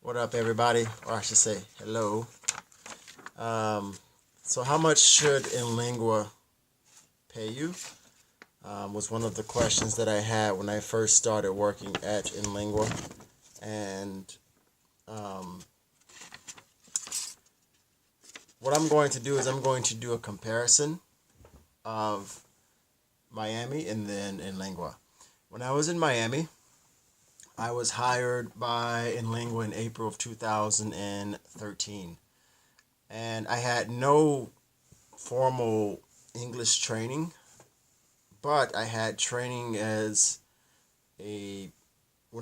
What up, everybody? Or I should say, hello. So how much should Inlingua pay you? Was one of the questions that I had when I first started working at Inlingua. And what I'm going to do is I'm going to do a comparison of Miami and then Inlingua. When I was in Miami, I was hired by Inlingua in April of 2013. And I had no formal English training, but I had training when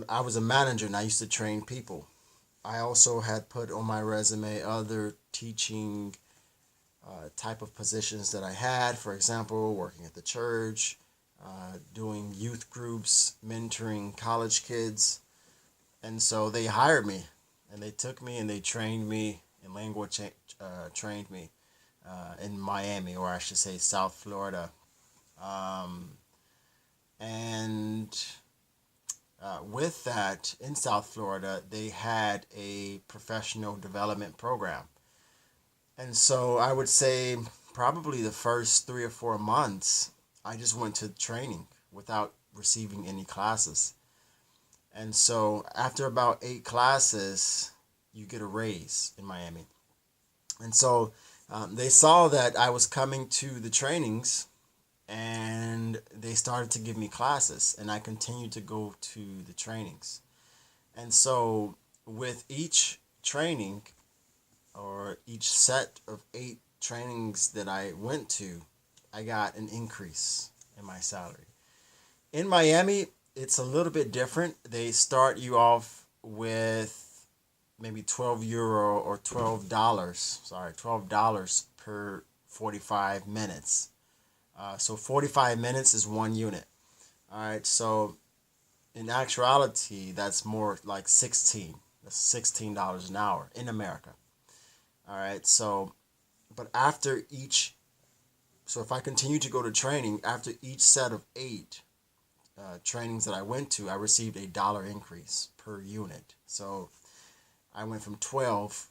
I was a manager and I used to train people. I also had put on my resume other teaching type of positions that I had. For example, working at the church, doing youth groups, mentoring college kids. And so they hired me and they took me and they trained me. Inlingua trained me in Miami, or I should say South Florida. And with that, in South Florida, they had a professional development program. And so I would say probably the first 3 or 4 months, I just went to training without receiving any classes. And so after about 8 classes, you get a raise in Miami. And so they saw that I was coming to the trainings and they started to give me classes, and I continued to go to the trainings. And so with each training or each set of 8 trainings that I went to, I got an increase in my salary. In Miami, it's a little bit different. They start you off with maybe €12 or $12 per 45 minutes. So 45 minutes is 1 unit. All right, so in actuality, that's more like 16. That's $16 an hour in America. All right, so but so if I continue to go to training, after each set of 8 trainings that I went to, I received $1 increase per unit. So I went from $12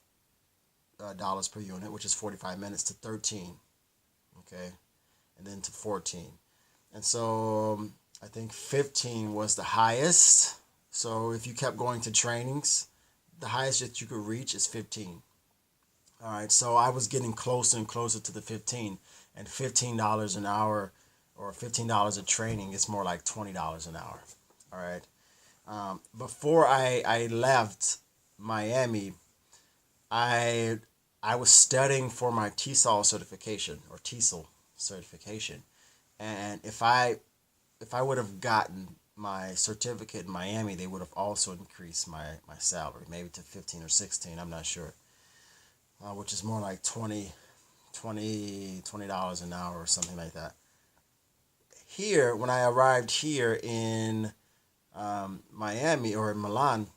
per unit, which is 45 minutes, to 13, okay, and then to 14. And so I think 15 was the highest. So if you kept going to trainings, the highest that you could reach is 15. All right, so I was getting closer and closer to the 15, and $15 an hour or $15 a training is more like $20 an hour. All right. Before I left Miami, I was studying for my TESOL certification, or TESOL certification, and if I would have gotten my certificate in Miami, they would have also increased my salary, maybe to 15 or 16. I'm not sure, which is more like $20 an hour or something like that. Here, when I arrived here in Miami or in Milan,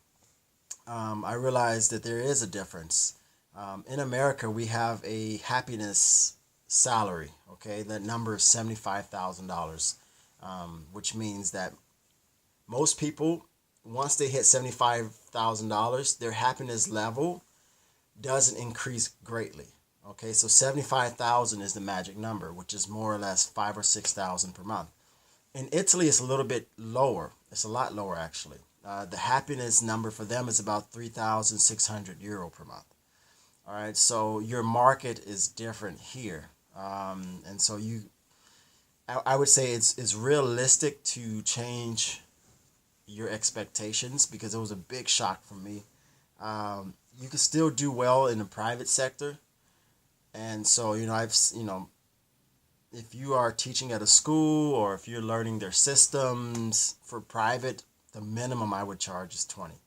I realized that there is a difference. In America, we have a happiness salary. Okay, that number is $75,000, which means that most people, once they hit $75,000, their happiness level doesn't increase greatly. Okay, so 75,000 is the magic number, which is more or less 5 or 6,000 per month. In Italy, it's a little bit lower. It's a lot lower, actually. The happiness number for them is about €3,600 per month. All right, so your market is different here, and so I would say it's realistic to change your expectations, because it was a big shock for me. You can still do well in the private sector. And so, if you are teaching at a school or if you're learning their systems for private, the minimum I would charge is 20.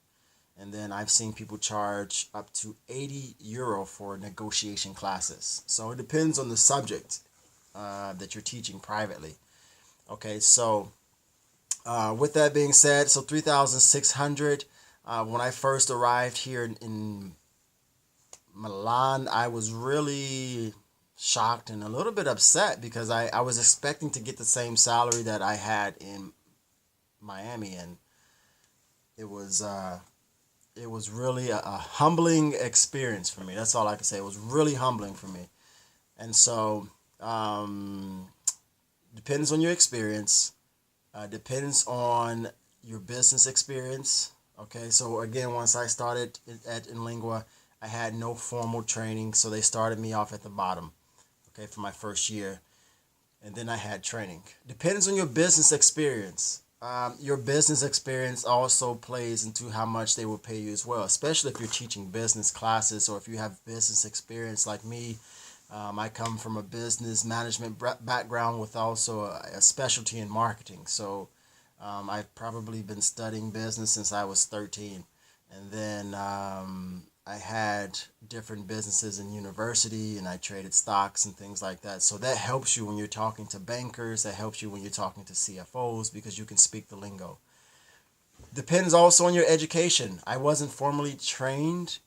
And then I've seen people charge up to €80 for negotiation classes. So it depends on the subject that you're teaching privately. Okay, so with that being said, so 3,600. When I first arrived here in Milan, I was really shocked and a little bit upset, because I was expecting to get the same salary that I had in Miami, and it was it was really a humbling experience for me. That's all I can say. It was really humbling for me. And so, um, depends on your experience. Depends on your business experience. Okay, so again, once I started at Inlingua, I had no formal training, so they started me off at the bottom. Okay, for my first year, and then I had training. Depends on your business experience. Your business experience also plays into how much they will pay you as well, especially if you're teaching business classes or if you have business experience like me. I come from a business management background with also a specialty in marketing. So I've probably been studying business since I was 13. And then I had different businesses in university and I traded stocks and things like that. So that helps you when you're talking to bankers. That helps you when you're talking to CFOs because you can speak the lingo. Depends also on your education. I wasn't formally trained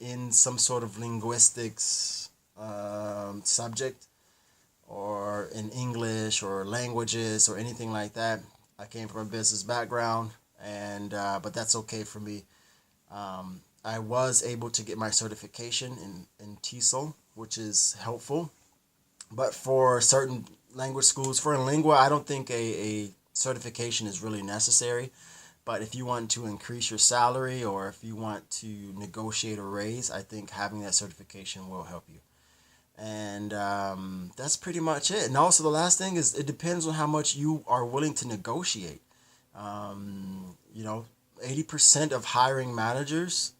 in some sort of linguistics subject or in English or languages or anything like that. I came from a business background, and but that's okay for me. I was able to get my certification in TESOL, which is helpful. But for certain language schools, for Inlingua, I don't think a certification is really necessary. But if you want to increase your salary or if you want to negotiate a raise, I think having that certification will help you. And that's pretty much it. And also, the last thing is it depends on how much you are willing to negotiate. You know, 80% of hiring managers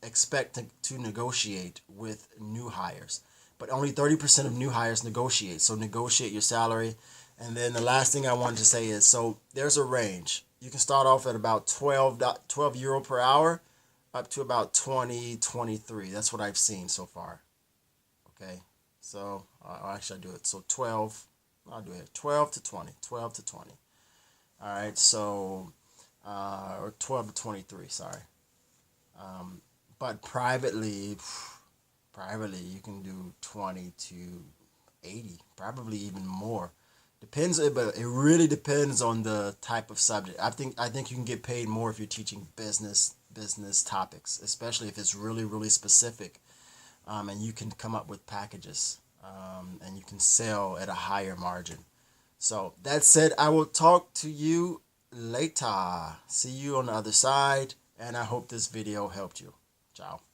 expect to negotiate with new hires, but only 30% of new hires negotiate. So negotiate your salary. And then the last thing I wanted to say is so there's a range. You can start off at about 12 euro per hour up to about 20 23. That's what I've seen so far. Okay. So actually I do it. So 12, I'll do it 12 to 20, 12 to 20. All right. So, or 12 to 23, sorry. But privately you can do 20 to 80, probably even more. Depends, but it really depends on the type of subject. I think you can get paid more if you're teaching business topics, especially if it's really really specific, and you can come up with packages, and you can sell at a higher margin. So that said, I will talk to you later. See you on the other side, and I hope this video helped you. Ciao.